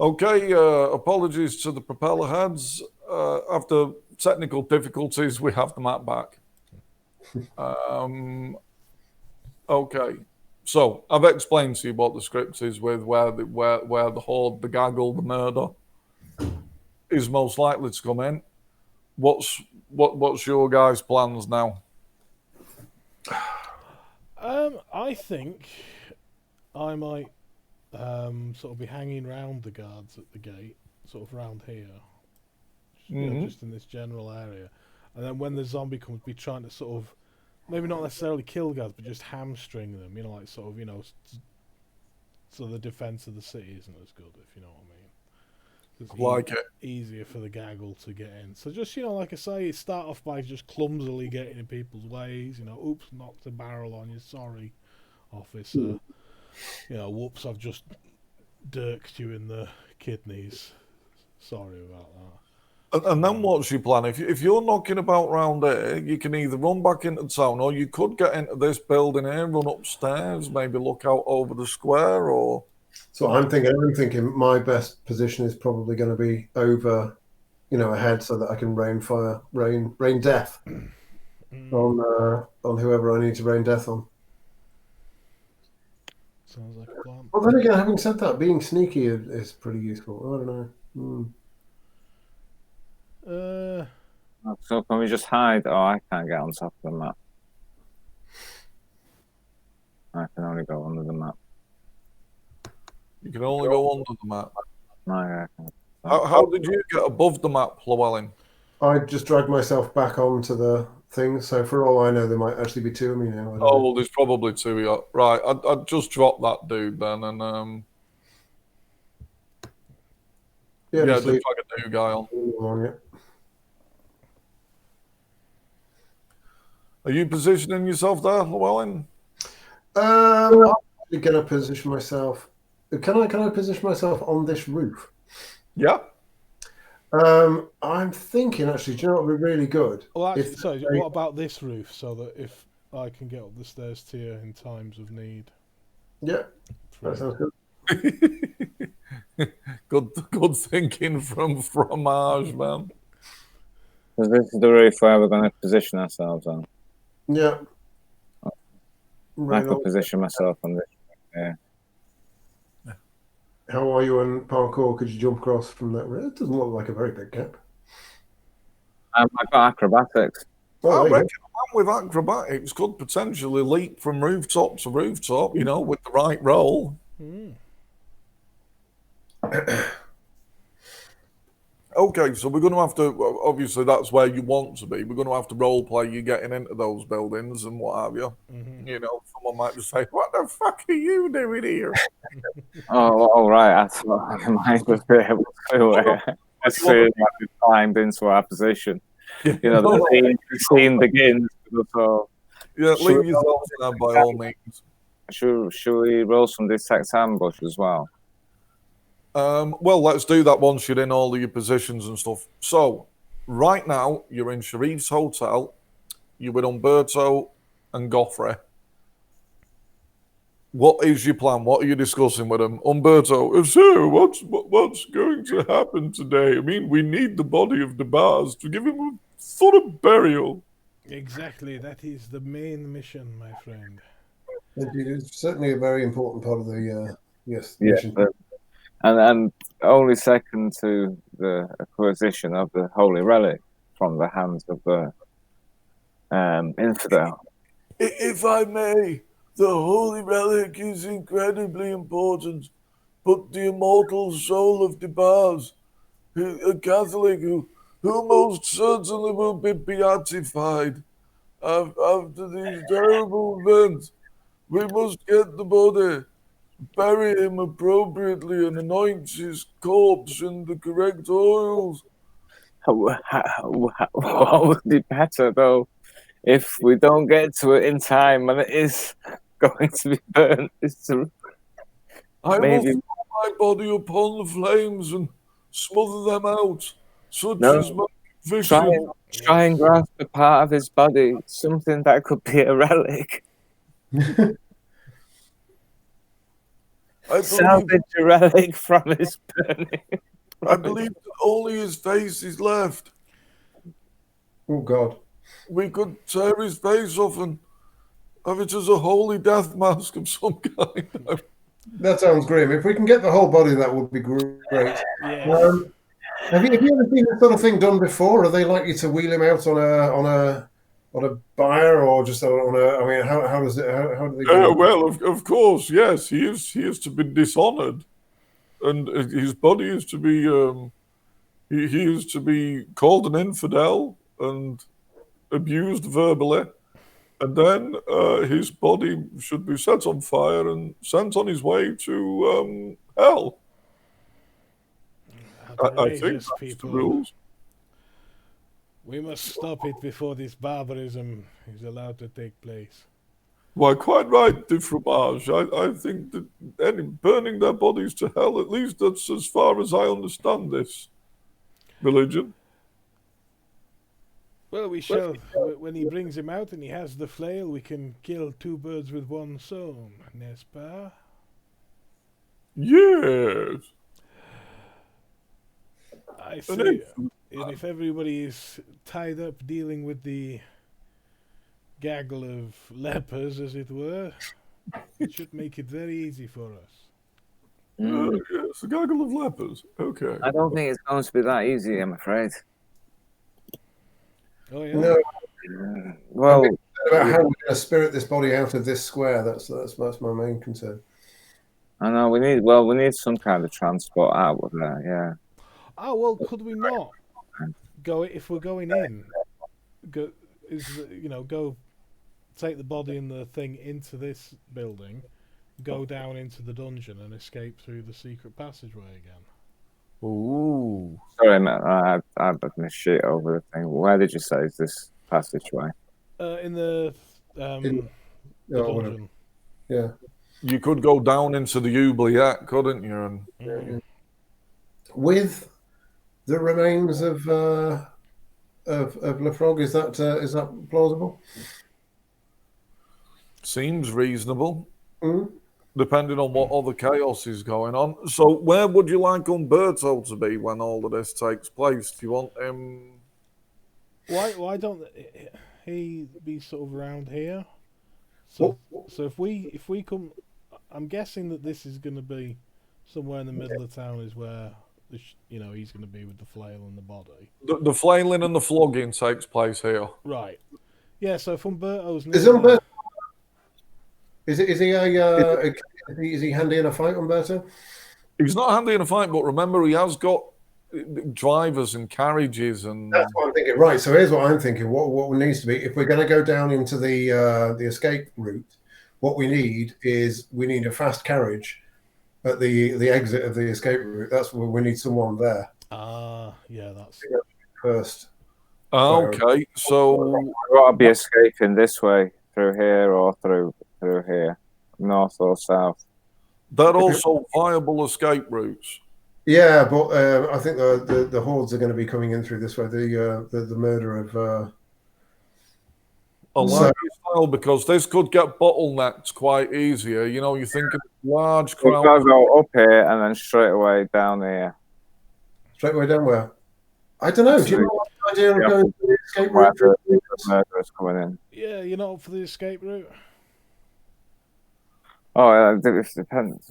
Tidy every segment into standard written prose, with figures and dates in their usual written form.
Okay, apologies to the propeller heads. After technical difficulties, we have the map back. Okay, so I've explained to you what the script is with where the horde, the gaggle, the murder is most likely to come in. What's your guys' plans now? I think I might sort of be hanging round the guards at the gate, sort of round here, just in this general area, and then when the zombie comes, be trying to sort of maybe not necessarily kill guards, but just hamstring them. Like sort of so the defense of the city isn't as good, if you know what I mean. It's Like it. easier for the gaggle to get in. So just like I say, start off by just clumsily getting in people's ways. Oops, knocked a barrel on you. Sorry, officer. Whoops, I've just dirked you in the kidneys. Sorry about that. And then what's your plan? If you're knocking about round here, you can either run back into town, or you could get into this building here, run upstairs, maybe look out over the square, or. So I'm thinking my best position is probably going to be over, ahead, so that I can rain death on whoever I need to rain death on. Sounds like a plan. Well, then again, having said that, being sneaky is pretty useful. I don't know. So can we just hide? Oh, I can't get on top of the map. I can only go under the map. You can only go under the map. No, I can't. How did you get above the map, Llewellyn? I just dragged myself back onto the thing, so for all I know, there might actually be two of me now. Oh, well, there's probably two of you. Right, I'd just drop that dude then, and just drag a new guy on. Are you positioning yourself there, Llewellyn? I'm actually going to position myself. Can I position myself on this roof? Yeah. I'm thinking, actually, do you know what would be really good? Well, actually, sorry, what about this roof, so that if I can get up the stairs to you in times of need? Yeah, that sounds good. Good thinking from Fromage, man. So this is the roof where we're going to position ourselves on. Yeah. I could position myself on this. Yeah. How are you on parkour? Could you jump across from that? It doesn't look like a very big gap. I've got acrobatics. I reckon a man with acrobatics could potentially leap from rooftop to rooftop, with the right roll. Okay, so we're going to have to, obviously that's where you want to be. We're going to have to role play you getting into those buildings and what have you. Someone might just say, what the fuck are you doing here? Oh, right. I thought I might have been able to. As soon as we climbed into our position. The scene begins. So yeah, leave yourself there by all means. Should we roll some detect ambush as well? Well, let's do that once you're in all of your positions and stuff. So, right now, you're in Sharif's hotel. You're with Umberto and Goffrey. What is your plan? What are you discussing with them? Umberto, so what's going to happen today? I mean, we need the body of the bars to give him a sort of burial. Exactly. That is the main mission, my friend. It's certainly a very important part of the mission. And only second to the acquisition of the holy relic from the hands of the infidel. If I may, the holy relic is incredibly important, but the immortal soul of the bars, a Catholic who most certainly will be beatified after these terrible events, we must get the body, bury him appropriately, and anoint his corpse in the correct oils. What would be better, though, if we don't get to it in time and it is going to be burnt? I will throw my body upon the flames and smother them out, such as my vision. Try and grasp a part of his body, something that could be a relic. Salvage a relic from his burning. I believe that only his face is left. Oh God. We could tear his face off and have it as a holy death mask of some kind. That sounds grim. If we can get the whole body, that would be great. Yes. Have you ever seen this sort of thing done before? Are they likely to wheel him out on a bier or just on a? I mean, how does it? How do they do it? Well, of course, yes. He is to be dishonored, and his body is to be. He is to be called an infidel and abused verbally, and then his body should be set on fire and sent on his way to hell. I think Outrageous, that's people. the rules. We must stop it before this barbarism is allowed to take place. Why, quite right, de Fromage. I think that burning their bodies to hell, at least that's as far as I understand this religion. Well, we shall. When he brings him out and he has the flail, we can kill two birds with one stone, n'est-ce pas? Yes. I see. And if everybody is tied up dealing with the gaggle of lepers, as it were, it should make it very easy for us. Yes, a gaggle of lepers. Okay. I don't think it's going to be that easy, I'm afraid. Oh yeah. No. Well, About how we're going to spirit this body out of this square. That's my main concern. I know we need some kind of transport out of there. Yeah. Oh well, could we not go if we're going in? Go take the body and the thing into this building, go down into the dungeon and escape through the secret passageway again. Ooh. Sorry, mate. I've been shit over the thing. Where did you say is this passageway? In the whatever. dungeon. Yeah. You could go down into the oubliette, couldn't you? And With the remains of Lefrog, is that plausible? seems reasonable, Mm? depending on what other chaos is going on. So, where would you like Umberto to be when all of this takes place? Do you want him? Why don't he be sort of around here? So if we come, I'm guessing that this is going to be somewhere in the middle of town is where he's going to be with the flail and the body. The flailing and the flogging takes place here. Right. Yeah. So if Umberto's Is near Umberto? Is he handy in a fight, Umberto? He's not handy in a fight, but remember, he has got drivers and carriages and. That's what I'm thinking. Right. So here's what I'm thinking. What needs to be, if we're going to go down into the escape route, what we need a fast carriage at the exit of the escape route. That's where we need someone there. Yeah, that's First. Okay, so We ought to be escaping this way through here or through here, north or south. they're also viable escape routes. Yeah, but I think the hordes are going to be coming in through this way. The murder of. I like your style because this could get bottlenecked quite easier. You know, you're thinking large We've crowd. got to go up here and then straight away down here. Straight away down where? I don't know. Do you know what the idea of going to the escape Where route? the murderers coming in. yeah. You're not up for the escape route. Oh, it depends.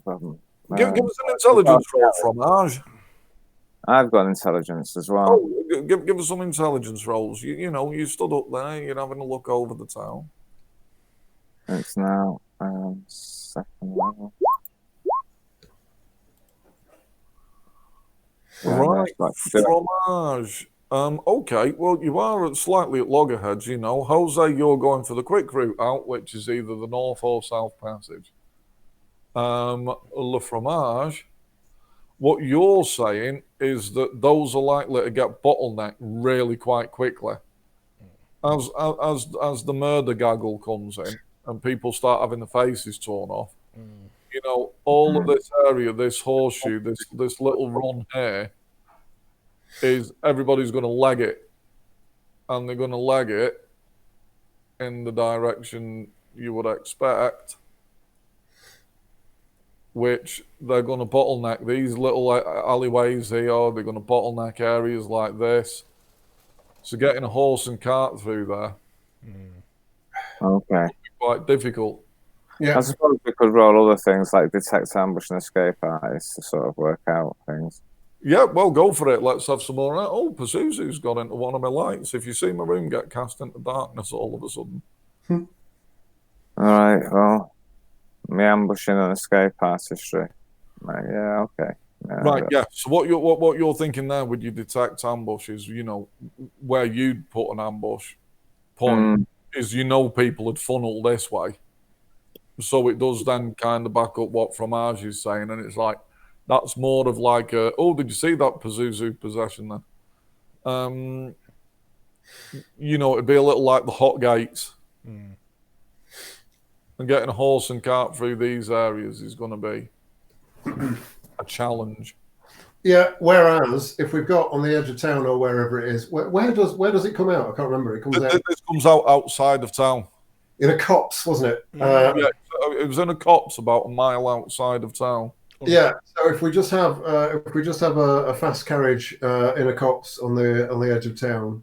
Give us an intelligence roll from Aj. I've got intelligence as well. Oh, give us some intelligence rolls. You know, you stood up there, you're having a look over the town. It's now second level. Right, that's good. fromage. Okay, well, you are slightly at loggerheads, you know. Jose, you're going for the quick route out, which is either the north or south passage. Le fromage, what you're saying is that those are likely to get bottlenecked really quite quickly. As the murder gaggle comes in and people start having the faces torn off, you know, all of this area, this horseshoe, this little run here, is everybody's going to leg it, and they're going to leg it in the direction you would expect. which they're going to bottleneck these little alleyways here. They're going to bottleneck areas like this. So getting a horse and cart through there Okay. quite difficult. Yeah. I suppose we could roll other things like detect ambush and escape artists to sort of work out things. Yeah, well, go for it. Let's have some more. Oh, Pazuzu's got into one of my lights. If you see my room get cast into darkness all of a sudden. All right, well, me ambushing and escape artistry. Right, yeah, okay. Right, yeah. So what you're thinking there with your detect ambush is, where you'd put an ambush point is people had funneled this way. So it does then kind of back up what Fromage is saying, and it's like that's more of like did you see that Pazuzu possession then? It'd be a little like the hot gates. And getting a horse and cart through these areas is going to be a challenge. Yeah, whereas if we've got on the edge of town or wherever it is, where does it come out? I can't remember. It comes out. This comes out outside of town. In a copse, wasn't it? Yeah, it was in a copse about a mile outside of town. Yeah. So if we just have a fast carriage in a copse on the edge of town,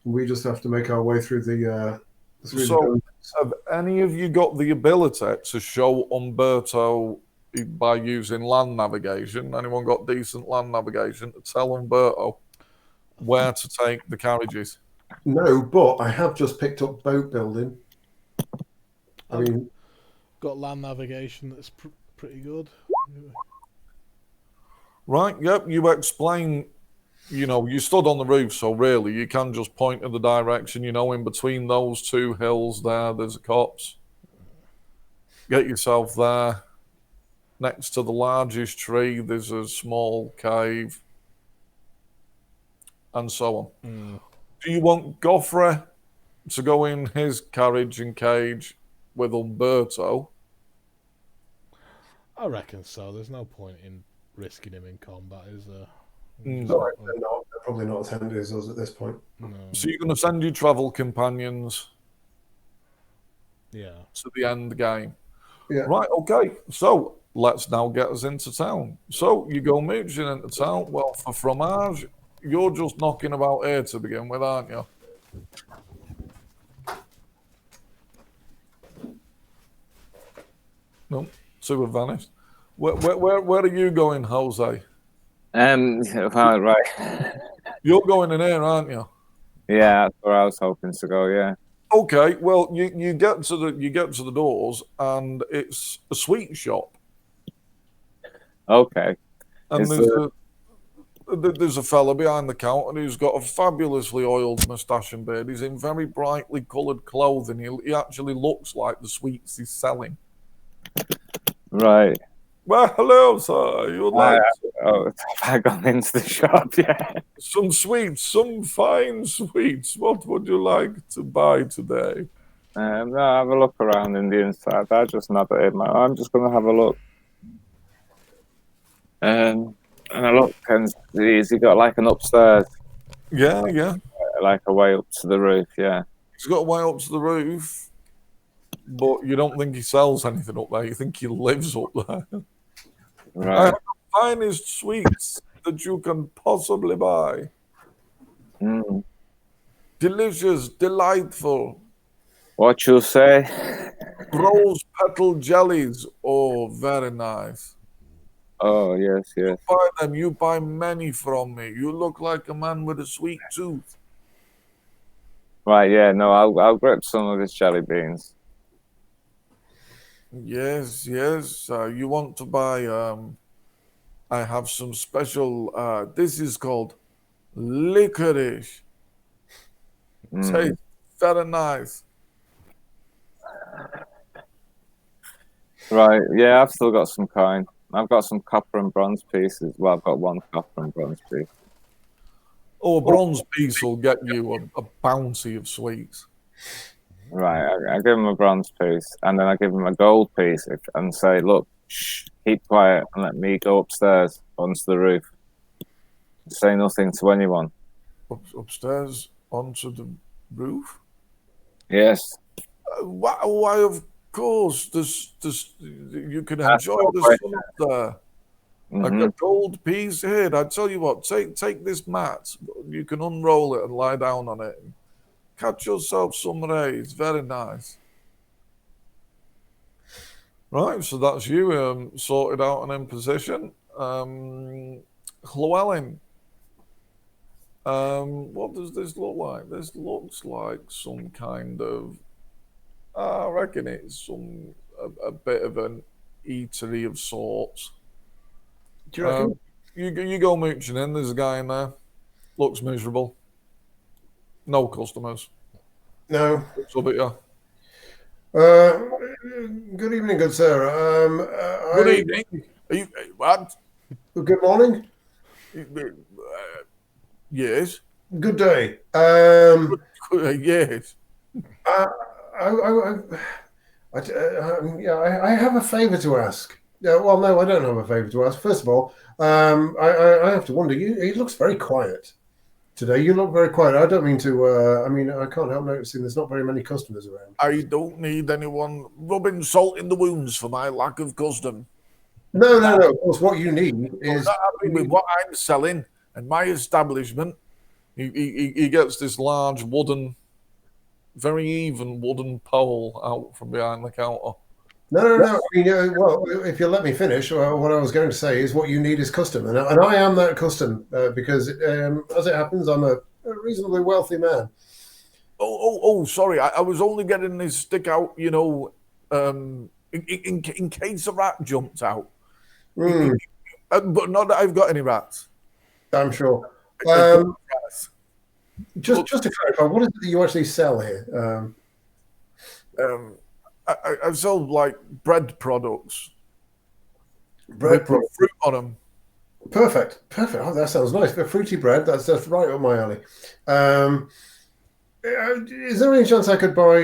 we just have to make our way through the. So, have any of you got the ability to show Umberto by using land navigation? Anyone got decent land navigation to tell Umberto where to take the carriages? No, but I have just picked up boat building. I mean, got land navigation that's pretty good. Right, yep, you explain, you stood on the roof, so really you can just point in the direction, in between those two hills there's a copse. Get yourself there. Next to the largest tree, there's a small cave, and so on. Do you want Goffrey to go in his carriage and cage with Umberto? I reckon so. There's no point in risking him in combat, is there? no, they're probably not as handy as us at this point. No. So you're going to send your travel companions Yeah. to the end game. Yeah. Right, okay. So let's now get us into town. So you go mooching into town. Well, for Fromage, you're just knocking about here to begin with, aren't you? No, two have vanished. Where are you going, Jose? Right. You're going in here, aren't you? Yeah, that's where I was hoping to go. Yeah. Okay. Well, you get to the doors, and it's a sweet shop. Okay. And there's a fella behind the counter who's got a fabulously oiled moustache and beard. He's in very brightly coloured clothing. He actually looks like the sweets he's selling. Right. Well, hello, sir. You would like have I gone into the shop? Yeah. some sweets, some fine sweets. What would you like to buy today? No, have a look around in the inside. I just nod at him. I'm just going to have a look. And I look, and has he got like an upstairs? Yeah. Like a way up to the roof, yeah. He's got a way up to the roof, but you don't think he sells anything up there. You think he lives up there. Right. I have the finest sweets that you can possibly buy. Delicious, delightful. What you say? Rose petal jellies. Oh, very nice. Oh, yes. Buy them. You buy many from me. You look like a man with a sweet tooth. Right, yeah, no, I'll grab some of his jelly beans. Yes. You want to buy? I have some special. This is called licorice. Tastes very nice. Right, yeah, I've still got some coin. I've got some copper and bronze pieces. Well, I've got one copper and bronze piece. Oh, a bronze piece will get you a bounty of sweets. Right, I give him a bronze piece, and then I give him a gold piece and say, look, shh, keep quiet and let me go upstairs onto the roof. Say nothing to anyone. Upstairs onto the roof? Yes. Why have course, you can That's enjoy all the great. sun up there. I've Hmm. got gold piece here. I tell you what, take this mat. You can unroll it and lie down on it. Catch yourself some rays. Very nice. Right, so that's you sorted out and in position. Llewellyn, what does this look like? This looks like some kind of. I reckon it's a bit of an eatery of sorts. Do you reckon? You go mooching in. There's a guy in there. Looks miserable. No customers. No. So, but yeah. Uh, Good evening, good sir. Good evening. Are you what? Good morning. Yes. Good day. Yes. I, I have a favour to ask. Well, no, I don't have a favour to ask. First of all, I have to wonder. He looks very quiet today. You look very quiet. I don't mean to. I mean, I can't help noticing there's not very many customers around. I don't need anyone rubbing salt in the wounds for my lack of custom. No, no, no. Of course, what you need I'm is. not happy with what I'm selling and my establishment. He gets this large wooden, very even wooden pole out from behind the counter. No, no, no. I mean, well, if you'll let me finish, what I was going to say is what you need is custom, and I am that custom because, as it happens, I'm a reasonably wealthy man. Oh, sorry. I was only getting this stick out, in case a rat jumped out. Mm, But not that I've got any rats. I'm sure. I don't rats. Just to clarify, what is it that you actually sell here? I sell like bread products Bread with product. fruit on them. Perfect, perfect. Oh, that sounds nice. The fruity bread. That's right up my alley. Um, is there any chance I could buy?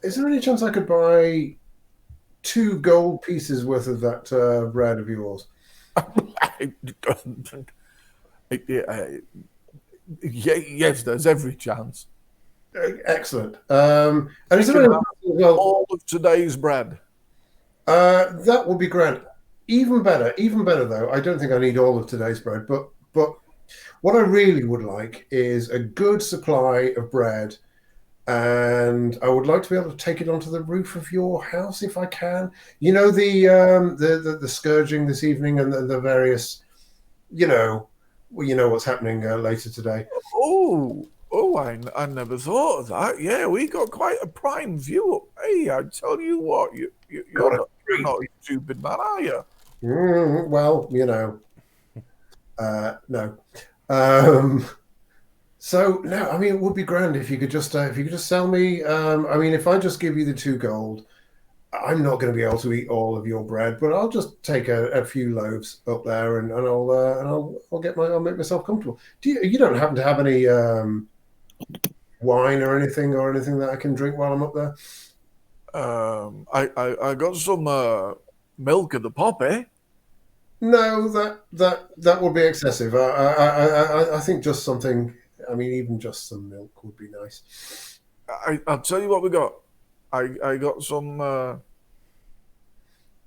Is there any chance I could buy 2 gold pieces worth of that bread of yours? Yes, there's every chance. Excellent. And is You there can any have well? all of today's bread. That would be grand. Even better. Even better though. I don't think I need all of today's bread, but what I really would like is a good supply of bread, and I would like to be able to take it onto the roof of your house if I can. You know the scourging this evening and the various, you know, well, you know what's happening later today. I never thought of that. Yeah, we got quite a prime view. Hey, I tell you what, Got it. you're not a stupid man, are you? Well, you know, no. Um, so no, I mean it would be grand if you could just sell me. I mean, if I just give you the 2 gold, I'm not going to be able to eat all of your bread, but I'll just take a few loaves up there and I'll make myself comfortable. You don't happen to have any wine or anything that I can drink while I'm up there? I got some milk at the pop, eh? No, that would be excessive. I think just something. I mean, even just some milk would be nice. I'll tell you what we got. I got some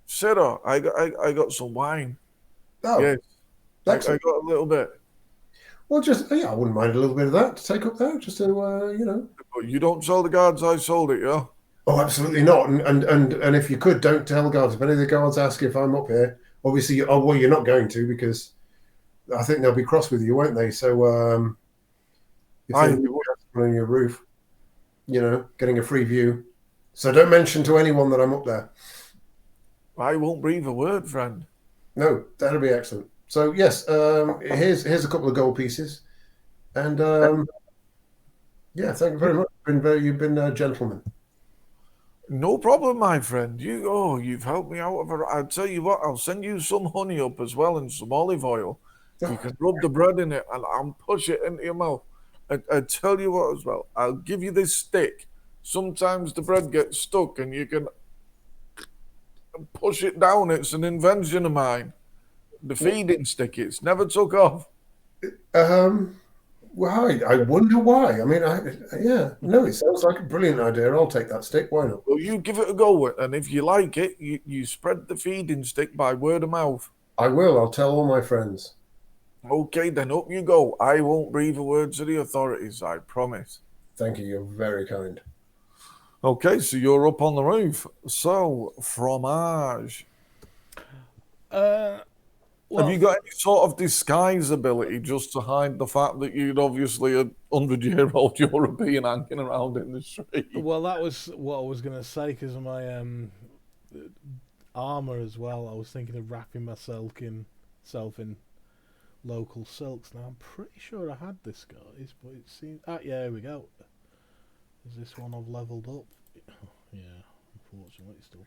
Sarah. I got some wine. Oh, Yes, I excellent. got a little bit. Well, just yeah, I wouldn't mind a little bit of that to take up there, just to you know. But you don't tell the guards I sold it, yeah? Oh, absolutely not. And if you could, don't tell the guards. If any of the guards ask if I'm up here, obviously, oh well, you're not going to because I think they'll be cross with you, won't they? So if I they're on your roof, you know, getting a free view. So don't mention to anyone that I'm up there. I won't breathe a word, friend. No, that'll be excellent. So yes, here's a couple of gold pieces, and yeah, thank you very much. You've been a gentleman. No problem, my friend. You've helped me out of a. I'll tell you what. I'll send you some honey up as well and some olive oil. You can rub the bread in it and I'll push it into your mouth. I tell you what as well. I'll give you this stick. Sometimes the bread gets stuck and you can push it down. It's an invention of mine. The feeding stick. It's never took off. Um, Why? I wonder why. I mean, yeah, no, it sounds like a brilliant idea. I'll take that stick. Why not? Well, you give it a go, and if you like it, you spread the feeding stick by word of mouth. I will. I'll tell all my friends. Okay, then up you go. I won't breathe a word to the authorities, I promise. Thank you. You're very kind. Okay, so you're up on the roof. So, fromage. Well, Have you got any sort of disguise ability just to hide the fact that you'd obviously a 100-year-old European hanging around in the street? well, that was what I was going to say because of my armor as well. I was thinking of wrapping myself in local silks. Now I'm pretty sure I had this, guys, but it seems. Ah, yeah, here we go. Is this one I've leveled up? Yeah, unfortunately, it's still.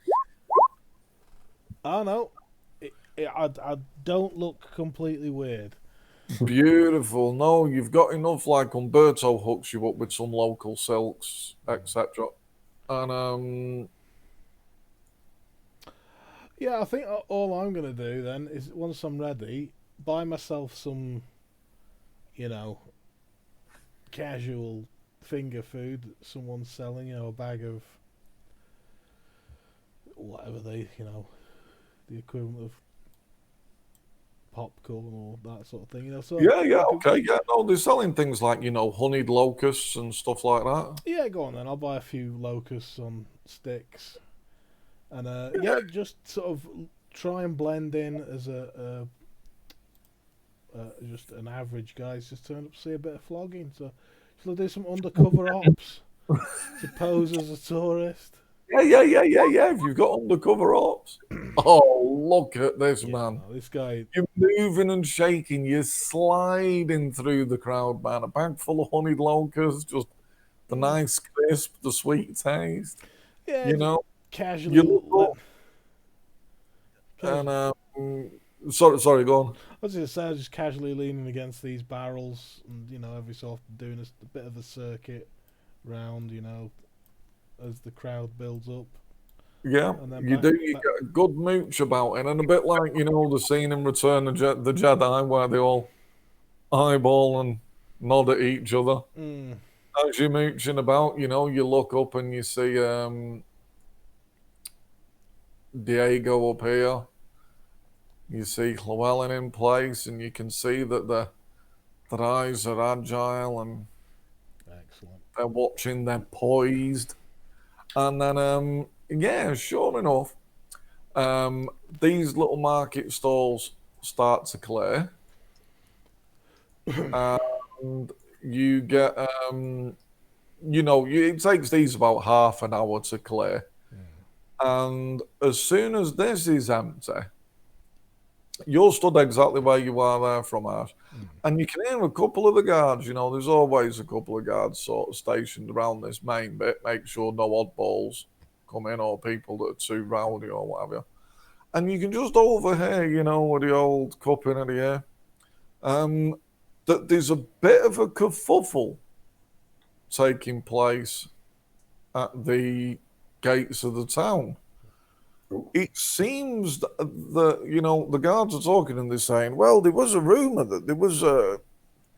Oh no, I don't look completely weird. Beautiful. No, you've got enough, like Umberto hooks you up with some local silks, etc. And Yeah, I think all I'm gonna do then is once I'm ready, buy myself some, you know, casual finger food that someone's selling. You know, a bag of whatever the equivalent of popcorn or that sort of thing. You know, so yeah, okay, yeah. No, they're selling things like, honeyed locusts and stuff like that. yeah, go on then. I'll buy a few locusts on sticks, and yeah, just sort of try and blend in as just an average guy. Just turn up to see a bit of flogging. So shall I do some undercover ops to pose as a tourist? Yeah. If you've got undercover ops. Oh, look at this, Yeah, man. no, this guy. You're moving and shaking. You're sliding through the crowd, man. A bag full of honeyed locusts, just the nice crisp, the sweet taste. Yeah, You know, casually. you look up and sorry, go on. I was going to say, I was just casually leaning against these barrels, and every so often doing a bit of a circuit round, as the crowd builds up. Yeah, And then you do. You get a good mooch about it, and a bit like the scene in Return of the Jedi where they all eyeball and nod at each other. As you're mooching about, you look up and you see Diego up here. You see Llewellyn in place, and you can see that their eyes are agile and excellent. they're watching, they're poised. And then, yeah, sure enough, these little market stalls start to clear. And you get, it takes these about half an hour to clear. And as soon as this is empty, you're stood exactly where you are there from us. And you can hear a couple of the guards, there's always a couple of guards sort of stationed around this main bit, make sure no oddballs come in or people that are too rowdy or whatever. And you can just overhear, with the old cup in the air, that there's a bit of a kerfuffle taking place at the gates of the town. It seems that, the guards are talking and they're saying, well, there was a rumour that there was a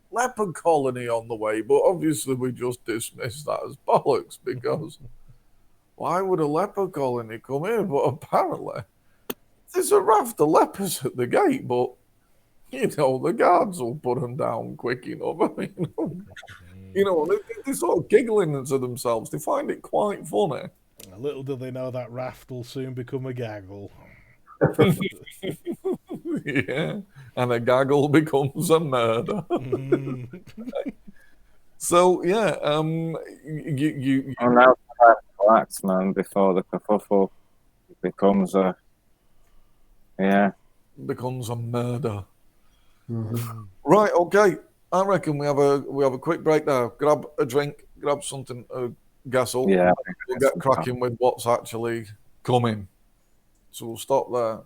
leopard colony on the way, but obviously we just dismissed that as bollocks because why would a leopard colony come in? But apparently there's a raft of lepers at the gate, but the guards will put them down quick enough. I mean, they're sort of giggling to themselves. They find it quite funny. Little do they know that raft will soon become a gaggle. Yeah, and a gaggle becomes a murder. So yeah, you now relax, man, before the kerfuffle becomes a becomes a murder. Right, okay. I reckon we have a quick break now. Grab a drink, grab something, gas up. Yeah, We'll get cracking with what's actually coming. So we'll stop there.